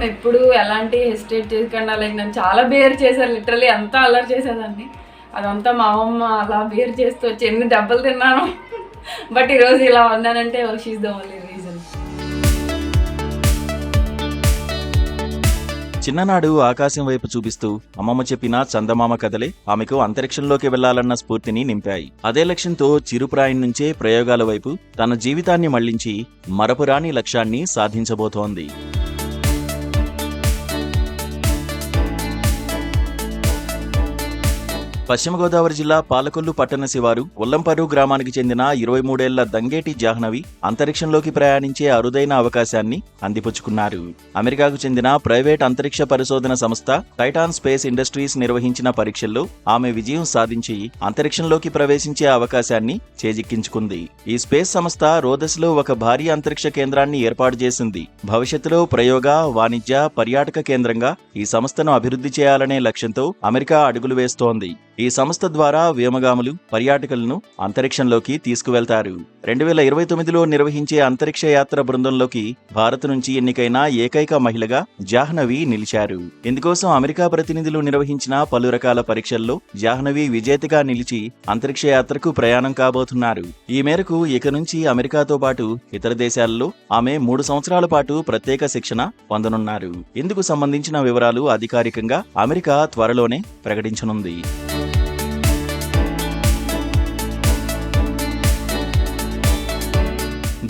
మమ్మల్ని ఎప్పుడు ఎలాంటి హెసిటేట్ చేయకుండా లైక్ నన్ను చాలా బేర్ చేశారు. లిటరలీ అంతా అల్లరి చేసేదాన్ని. అదంతా మా అమ్మ అలా బేర్ చేస్తూ వచ్చి ఎన్ని దెబ్బలు తిన్నాను. బట్ ఈరోజు ఇలా ఉన్నానంటే షీఈస్ ద ఓన్లీ రీజన్. చిన్ననాడు ఆకాశం వైపు చూపిస్తూ అమ్మమ్మ చెప్పిన చందమామ కథలే ఆమెకు అంతరిక్షంలోకి వెళ్లాలన్న స్ఫూర్తిని నింపాయి. అదే లక్ష్యంతో చిరుప్రాయం నుంచే ప్రయోగాల వైపు తన జీవితాన్ని మళ్లించి మరపురాని లక్ష్యాన్ని సాధించబోతోంది. పశ్చిమ గోదావరి జిల్లా పాలకొల్లు పట్టణ శివారు ఉల్లంపర్రు గ్రామానికి చెందిన 23 ఏళ్ల దంగేటి జాహ్నవి అంతరిక్షంలోకి ప్రయాణించే అరుదైన అవకాశాన్ని అందిపుచ్చుకున్నారు. అమెరికాకు చెందిన ప్రైవేట్ అంతరిక్ష పరిశోధన సంస్థ టైటాన్ స్పేస్ ఇండస్ట్రీస్ నిర్వహించిన పరీక్షల్లో ఆమె విజయం సాధించి అంతరిక్షంలోకి ప్రవేశించే అవకాశాన్ని చేజిక్కించుకుంది. ఈ స్పేస్ సంస్థ రోదస్లో ఒక భారీ అంతరిక్ష కేంద్రాన్ని ఏర్పాటు చేసింది. భవిష్యత్తులో ప్రయోగ, వాణిజ్య, పర్యాటక కేంద్రంగా ఈ సంస్థను అభివృద్ధి చేయాలనే లక్ష్యంతో అమెరికా అడుగులు వేస్తోంది. ఈ సంస్థ ద్వారా వ్యోమగాములు, పర్యాటకులను అంతరిక్షంలోకి తీసుకువెళ్తారు. 2029లో నిర్వహించే అంతరిక్ష యాత్ర బృందంలోకి భారత్ నుంచి ఎన్నికైన ఏకైక మహిళగా జాహ్నవి నిలిచారు. ఇందుకోసం అమెరికా ప్రతినిధులు నిర్వహించిన పలు రకాల పరీక్షల్లో జాహ్నవి విజేతగా నిలిచి అంతరిక్ష యాత్రకు ప్రయాణం కాబోతున్నారు. ఈ మేరకు ఇక నుంచి అమెరికాతో పాటు ఇతర దేశాల్లో ఆమె 3 సంవత్సరాల పాటు ప్రత్యేక శిక్షణ పొందనున్నారు. ఇందుకు సంబంధించిన వివరాలు అధికారికంగా అమెరికా త్వరలోనే ప్రకటించనుంది.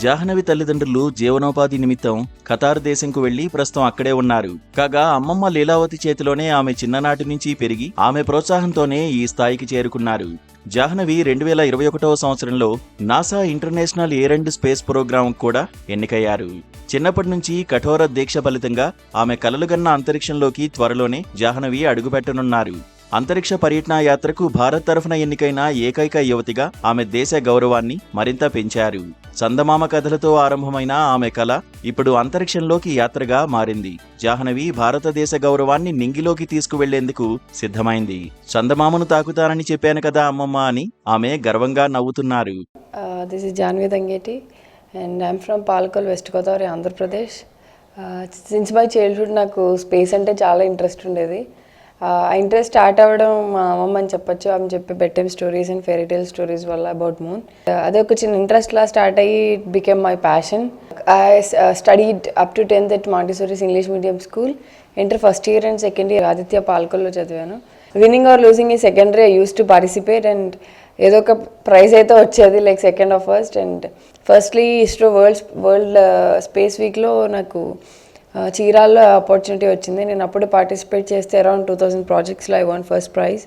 జాహ్నవి తల్లిదండ్రులు జీవనోపాధి నిమిత్తం ఖతార్ దేశంకు వెళ్లి ప్రస్తుతం అక్కడే ఉన్నారు. కాగా అమ్మమ్మ లీలావతి చేతిలోనే ఆమె చిన్ననాటి నుంచి పెరిగి ఆమె ప్రోత్సాహంతోనే ఈ స్థాయికి చేరుకున్నారు. జాహ్నవి 2021వ సంవత్సరంలో NASA international air and space program కూడా ఎన్నికయ్యారు. చిన్నప్పటి నుంచి కఠోర దీక్ష ఫలితంగా ఆమె కలలుగన్న అంతరిక్షంలోకి త్వరలోనే జాహ్నవి అడుగుపెట్టనున్నారు. అంతరిక్ష పర్యటన యాత్రకు భారత్ తరఫున ఎన్నికైన ఏకైక యువతిగా ఆమె దేశ గౌరవాన్ని మరింత పెంచారు. చందమామ కథలతో ఆరంభమైన ఆమె కళ ఇప్పుడు అంతరిక్షంలోకి యాత్రగా మారింది. జాహ్నవి భారతదేశ గౌరవాన్ని నింగిలోకి తీసుకువెళ్లేందుకు సిద్ధమైంది. చందమామను తాకుతానని చెప్పాను కదా అమ్మమ్మ అని ఆమె గర్వంగా నవ్వుతున్నారు. This is Janvi Dangeti and I'm from Palakol, West Godavari, Andhra Pradesh. Since my childhood నాకు స్పేస్ అంటే చాలా ఇంట్రెస్ట్ ఉండేది. ఆ ఇంట్రెస్ట్ స్టార్ట్ అవ్వడం మా అమ్మమ్మ అని చెప్పొచ్చు. ఆమె చెప్పే bed time stories and fairy tale stories వల్ల అబౌట్ మూన్. అదే ఒక చిన్న ఇంట్రెస్ట్ లా స్టార్ట్ అయ్యి it became my passion. I studied up to 10th at Montessori's English medium school. Inter first year and second year Aditya పాల్కొల్లో చదివాను. విన్నింగ్ ఆర్ లూజింగ్ ఈ secondary I use to participate and ఏదో ఒక ప్రైజ్ అయితే వచ్చేది like second or first. And firstly ISRO world space వీక్లో నాకు చీరాల్లో ఆపర్చునిటీ వచ్చింది. నేను అప్పుడు పార్టిసిపేట్ చేస్తే అరౌండ్ 2000 ప్రాజెక్ట్స్లో I won first prize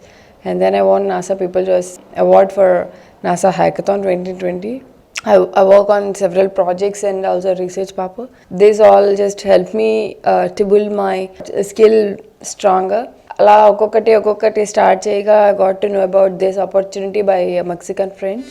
and then I won NASA people choice award for NASA hackathon 2020. I work on several projects and also research paper. This all just helped me to build my skill stronger. అలా ఒక్కొక్కటి start చేయగా I got to know about this opportunity by a Mexican friend.